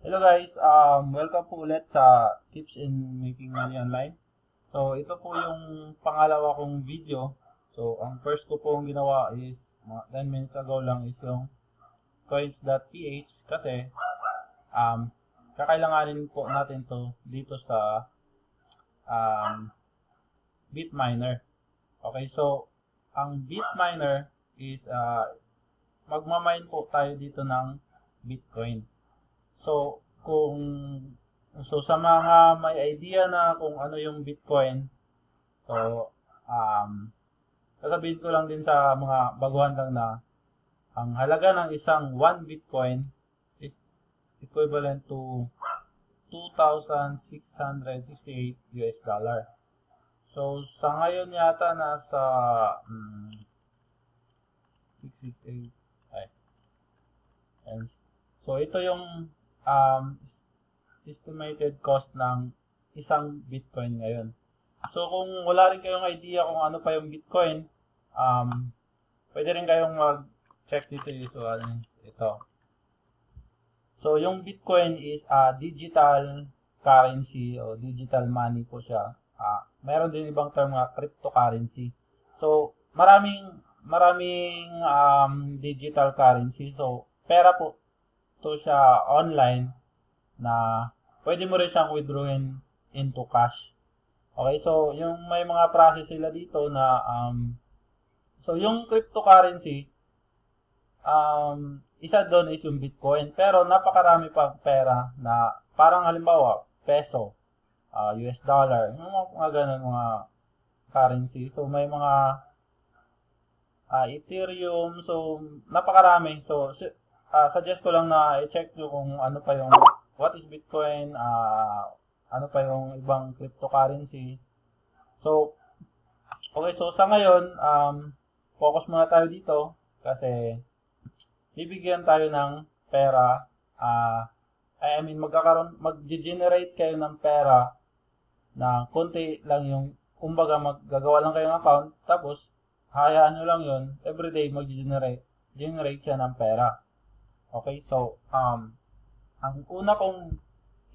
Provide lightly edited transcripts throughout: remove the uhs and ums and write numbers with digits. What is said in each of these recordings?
Hello guys, welcome po ulit sa Tips in Making Money Online. So, ito po yung pangalawa kong video. So, ang first ko pong ginawa is mga 10 minutes ago lang is yung coins.ph kasi um, kakailanganin po natin to dito sa um, Bitminer. Okay, so ang Bitminer is magmamine po tayo dito ng Bitcoin. So, sa mga may idea na kung ano yung Bitcoin, so sasabihin ko lang din sa mga baguhan lang na ang halaga ng isang 1 Bitcoin is equivalent to 2,668 US dollar. So, sa ngayon yata nasa 668 ay. And, so, ito yung um, estimated cost ng isang Bitcoin ngayon. So, kung wala rin kayong idea kung ano pa yung Bitcoin, pwede rin kayong mag-check dito usual. Ito. So, yung Bitcoin is digital currency o digital money po siya. Meron din ibang term nga cryptocurrency. So, maraming digital currency. So, pera po to siya online na pwede mo rin siyang withdrawin into cash. Okay, so yung may mga process sila dito na so yung cryptocurrency isa doon is yung Bitcoin, pero napakarami pang pera na parang halimbawa peso, US dollar, yung mga ganun mga currency. So may mga Ethereum, so napakarami. So suggest ko lang na i-check nyo kung ano pa yung what is Bitcoin, ano pa yung ibang cryptocurrency. So, okay, so sa ngayon, focus muna tayo dito kasi bibigyan tayo ng pera. Mag-generate kayo ng pera na konti lang yung, kumbaga, maggagawa lang kayo ng account, tapos, hayaan nyo lang yun, everyday mag-generate siya ng pera. Okay, so, ang una kong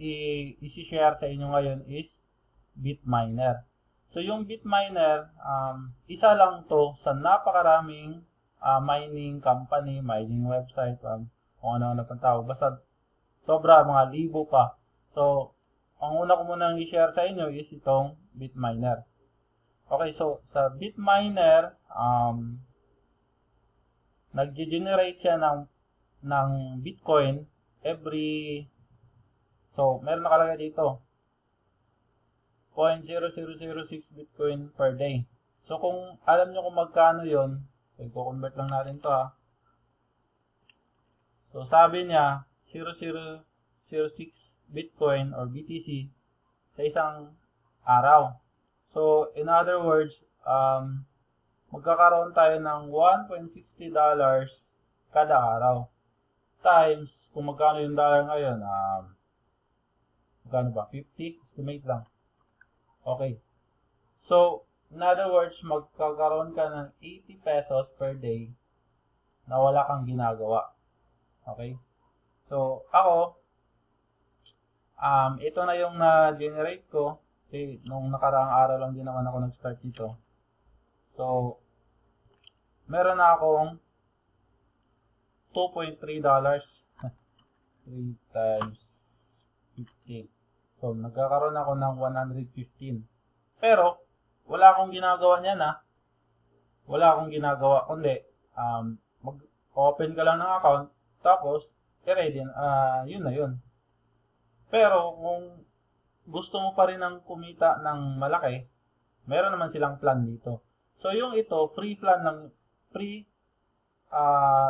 i-share sa inyo ngayon is Bitminer. So, yung Bitminer, isa lang to sa napakaraming mining company, mining website, kung ano-ano pang tawag. Basta, sobra, mga libo pa. So, ang una ko munang i-share sa inyo is itong Bitminer. Okay, so, sa Bitminer, nag-generate siya ng Bitcoin so, meron nakalagay dito, 0.0006 Bitcoin per day. So, kung alam nyo kung magkano yon, i-convert lang natin to So, sabi niya, 0006 Bitcoin or BTC sa isang araw. So, in other words, magkakaroon tayo ng $1.60 kada araw. Times, kung magkano yung dollar ngayon, magkano ba? 50? Estimate lang. Okay. So, in other words, magkakaroon ka ng 80 pesos per day na wala kang ginagawa. Okay? So, ako, ito na yung na-generate ko. Kasi, nung nakaraang araw lang din naman ako nag-start dito. So, meron na akong $2.3. 3 times 15. So, nagkakaroon ako ng 115. Pero, wala akong ginagawa niyan Wala akong ginagawa. Kundi, mag-open ka lang ng account, tapos, i-ready, yun na yun. Pero, kung gusto mo pa rin ng kumita ng malaki, meron naman silang plan dito. So, yung ito, free plan lang, free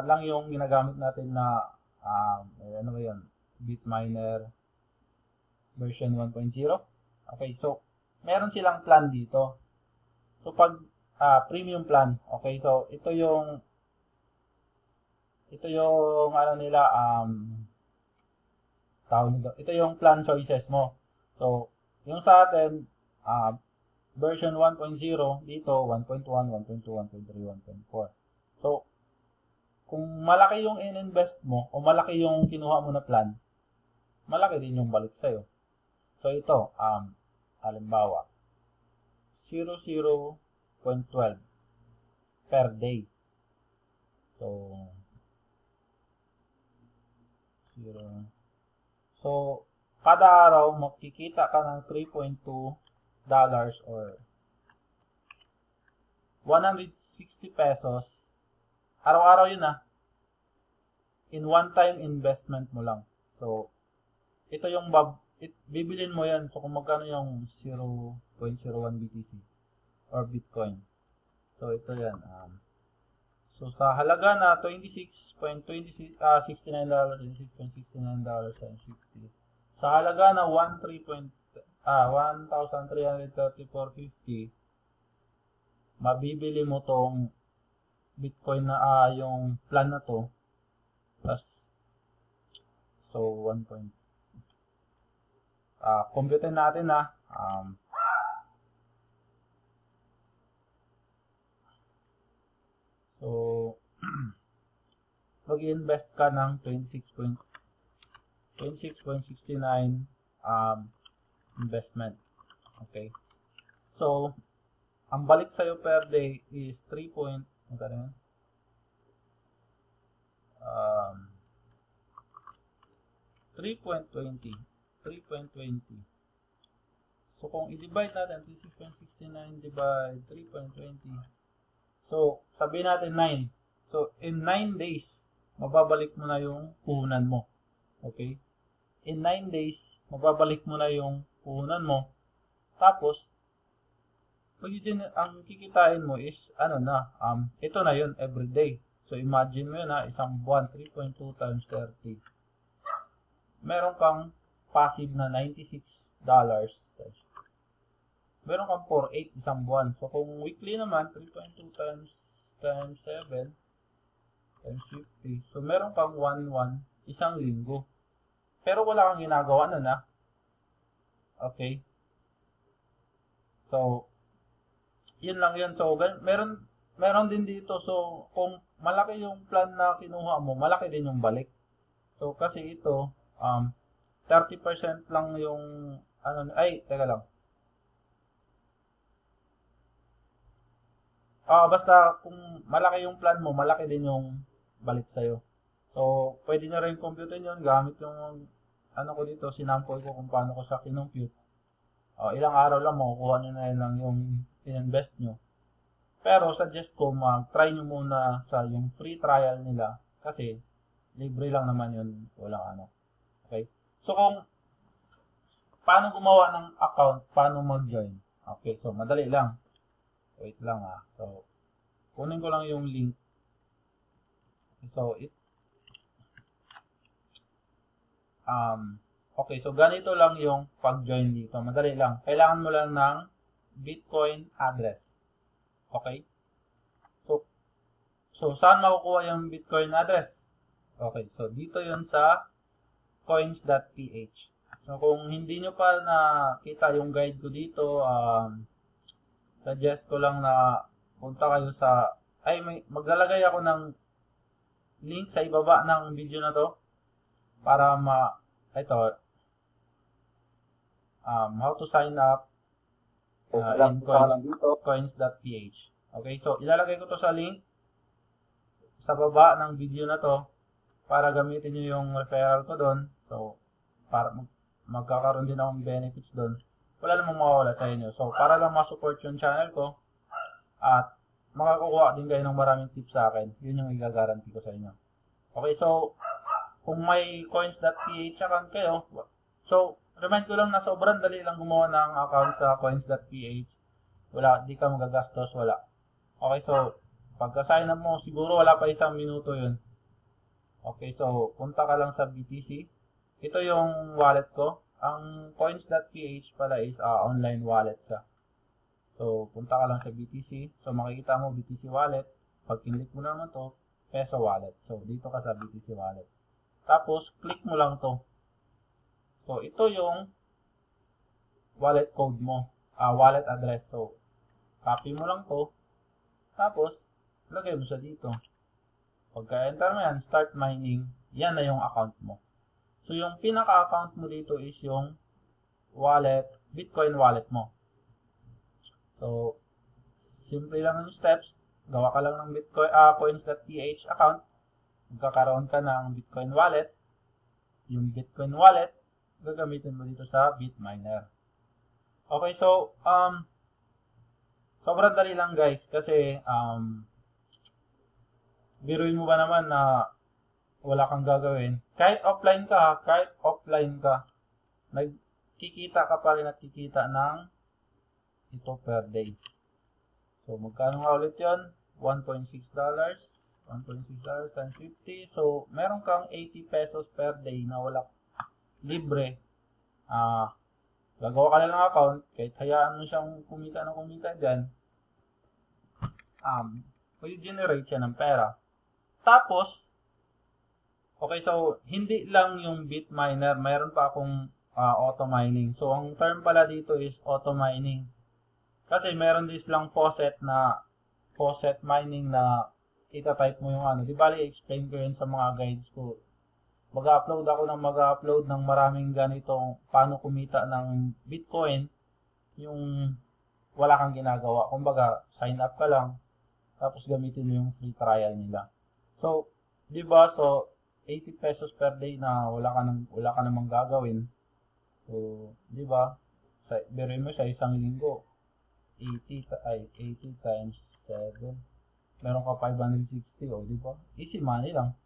lang yung ginagamit natin na, ano ba yun? Bitminer version 1.0. Okay, so, meron silang plan dito. So, pag premium plan, okay, so, ito yung ano nila, tawag nito, ito yung plan choices mo. So, yung sa atin, version 1.0, dito, 1.1, 1.2, 1.3, 1.4. So, kung malaki yung in-invest mo, o malaki yung kinuha mo na plan, malaki din yung balik sa'yo. So, ito, halimbawa, 00.12 per day. So, 0. So, kada araw, makikita ka ng $3.2 or 160 pesos. Araw-araw yun in one-time investment mo lang. So, ito yung bibilin mo yan. So, kung magkano yung 0.01 BTC or Bitcoin. So, ito yan. So, sa halaga na $26.69, times 50. Sa halaga na 1,334.50, mabibili mo tong Bitcoin na yung plan na to. So, 1. Compute natin so, mag-invest ka ng 26.69 investment. Okay. So, ang balik sa'yo per day is 3.20. So, kung i-divide natin, 26.69 divide 3.20. So, sabihin natin 9. So, in 9 days, mababalik mo na yung puhunan mo. Okay? In 9 days, mababalik mo na yung puhunan mo. Tapos, ang kikitain mo is, ito na yun, everyday. So, imagine mo yun isang buwan, 3.2 times 30. Meron kang passive na $96. Meron kang 4.8 isang buwan. So, kung weekly naman, 3.2 times 7 times 50. So, meron kang 1.1 isang linggo. Pero wala kang ginagawa nun Okay. So, yun lang yun. So, meron din dito. So, kung malaki yung plan na kinuha mo, malaki din yung balik. So, kasi ito, 30% lang yung, teka lang. Basta, kung malaki yung plan mo, malaki din yung balik sa'yo. So, pwede nyo rin compute yun gamit yung, ko dito, sinample ko kung paano ko siya kinompute. Ilang araw lang makukuha nyo na lang yung in-invest nyo. Pero, suggest ko, mag-try nyo muna sa yung free trial nila. Kasi, libre lang naman yun. Walang Okay? So, kung paano gumawa ng account, paano mag-join? Okay, so, madali lang. Wait lang So, kunin ko lang yung link. So, okay, so ganito lang yung pag-join dito. Madali lang. Kailangan mo lang ng Bitcoin address. Okay? So saan makukuha yung Bitcoin address? Okay, so dito yun sa coins.ph. So kung hindi nyo pa nakita yung guide ko dito, suggest ko lang na punta kayo sa, maglalagay ako ng link sa ibaba ng video na to para how to sign up in coins.ph. Okay, so ilalagay ko to sa link sa baba ng video na to para gamitin nyo yung referral ko doon. So, para magkakaroon din akong benefits doon. Wala namang mawawala sa inyo. So, para lang ma-support yung channel ko at makakukuha din kayo ng maraming tips sa akin. Yun yung i-guarantee ko sa inyo. Okay, so, kung may coins.ph account kayo, so, remind ko lang na sobrang dali lang gumawa ng account sa coins.ph. Wala, di ka magagastos, wala. Okay, so, pagka-sign up mo, siguro wala pa isang minuto yun. Okay, so, punta ka lang sa BTC. Ito yung wallet ko. Ang coins.ph pala is online wallet sa. So, punta ka lang sa BTC. So, makikita mo BTC wallet. Pag kinlik mo naman to, peso wallet. So, dito ka sa BTC wallet. Tapos, click mo lang to. So, ito yung wallet code mo. Wallet address. So, copy mo lang to. Tapos, lagay mo siya dito. Pagka-enter mo yan, start mining. Yan na yung account mo. So, yung pinaka-account mo dito is yung wallet, Bitcoin wallet mo. So, simple lang yung steps. Gawa ka lang ng Bitcoin, coins.ph account. Magkakaroon ka ng Bitcoin wallet. Yung Bitcoin wallet, gagamitin mo dito sa Bitminer. Okay, so, sobrang dali lang guys kasi, biruin mo ba naman na wala kang gagawin. Kahit offline ka, nagkikita ka pa rin at kikita ng ito per day. So, magkano nga ulit yun? $1.6. $1.6 times 50. So, meron kang 80 pesos per day na wala libre. Gagawa ka na ng account, kahit hayaan mo siyang kumita dyan, will generate siya ng pera. Tapos, okay, so, hindi lang yung Bitminer, mayroon pa akong auto mining. So, ang term pala dito is auto mining. Kasi meron din silang faucet mining na ita-type mo yung ano. Di bali, explain ko yun sa mga guides ko. Mag-upload ng maraming ganitong paano kumita ng Bitcoin yung wala kang ginagawa. Kumbaga, sign up ka lang, tapos gamitin mo yung free trial nila. So, di ba? So, 80 pesos per day na wala ka namang gagawin. So, di ba? Biruin mo sa isang linggo. 80 times 7. Meron ka 560, o di ba? Easy money lang.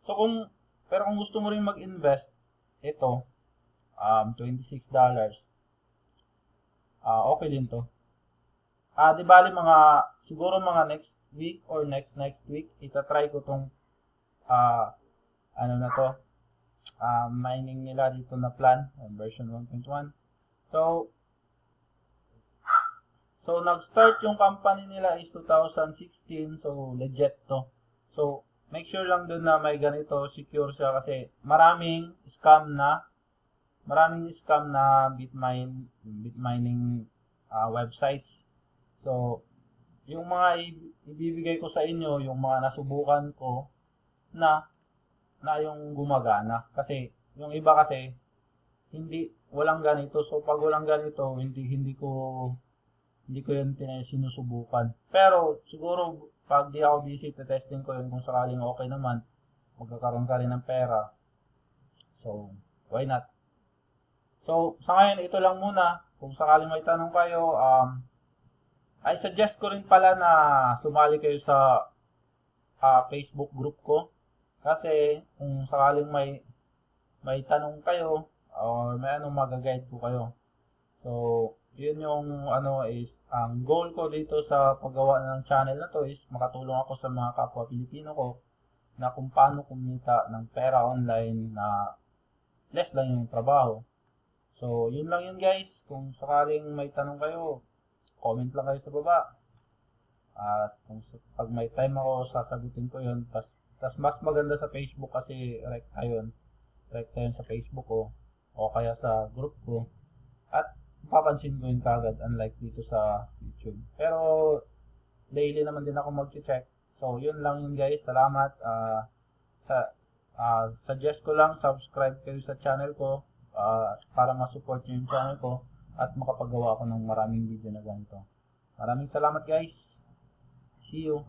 So pero kung gusto mo rin mag-invest, ito $26. Okay din to. Di bali siguro mga next week or next week, itatry ko tong mining nila dito na plan, version 1.1. So, nag-start yung company nila is 2016. So, legit to. So, make sure lang dun na may ganito, secure siya kasi maraming scam na Bitmining websites. So, yung mga ibibigay ko sa inyo, yung mga nasubukan ko na yung gumagana. Kasi, yung iba kasi, walang ganito. So, pag walang ganito, hindi ko yun sinusubukan. Pero, siguro, pag di ako busy, testing ko yun kung sakaling okay naman, magkakaroon ka rin ng pera. So, why not? So, sa ngayon, ito lang muna. Kung sakaling may tanong kayo, I suggest ko rin pala na sumali kayo sa Facebook group ko. Kasi, kung sakaling may tanong kayo, or may magaguide ko kayo. So, yun yung ang goal ko dito sa paggawa ng channel na to is makatulong ako sa mga kapwa Pilipino ko na kung paano kumita ng pera online na less lang yung trabaho. So, yun lang yun guys. Kung sakaling may tanong kayo, comment lang kayo sa baba. At pag may time ako, sasagutin ko yun. Tas mas maganda sa Facebook kasi rekta yun sa Facebook ko o kaya sa group ko. At papansin ko yun kagad, unlike dito sa YouTube. Pero, daily naman din ako mag-check. So, yun lang yun guys. Salamat. Suggest ko lang, subscribe kayo sa channel ko para ma-support nyo yung channel ko at makapagawa ako ng maraming video na ganito. Maraming salamat guys. See you.